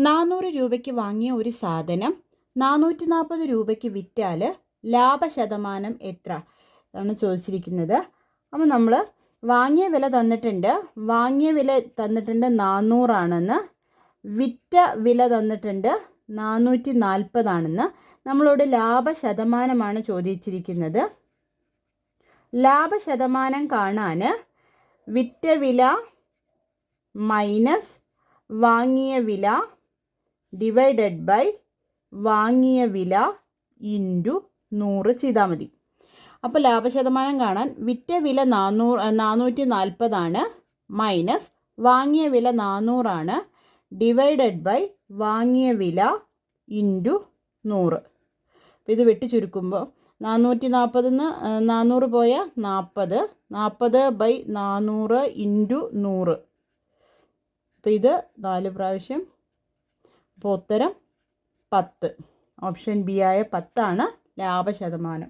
400 രൂപയ്ക്ക് വാങ്ങിയ ഒരു സാധനം 440 രൂപയ്ക്ക് വിറ്റാൽ ലാഭശതമാനം എത്ര ആണ് ചോദിച്ചിരിക്കുന്നത്. അപ്പോൾ നമ്മൾ വാങ്ങിയ വില തന്നിട്ടുണ്ട് 400 ആണെന്ന്, വിറ്റ വില തന്നിട്ടുണ്ട് 440 ആണെന്ന്. നമ്മളോട് ലാഭശതമാനമാണ് ചോദിച്ചിരിക്കുന്നത്. ലാഭശതമാനം കാണാൻ വിറ്റ വില മൈനസ് വാങ്ങിയ വില ഡിവൈഡഡ് ബൈ വാങ്ങിയ വില ഇൻറ്റു 100 ചെയ്താൽ മതി. അപ്പോൾ ലാഭശതമാനം കാണാൻ വിറ്റ വില 440 ആണ്, മൈനസ് വാങ്ങിയ വില 400 ആണ്, ഡിവൈഡഡ് ബൈ വാങ്ങിയ വില ഇൻറ്റു 100. അപ്പോൾ ഇത് വെട്ടി ചുരുക്കുമ്പോൾ 440 400 പോയാൽ 40 ബൈ 400 ഇൻറ്റു 100. അപ്പോൾ ഇത് 4 പ്രാവശ്യം. അപ്പോൾ ഉത്തരം 10. ഓപ്ഷൻ ബി ആയ 10 ആണ് ലാഭശതമാനം.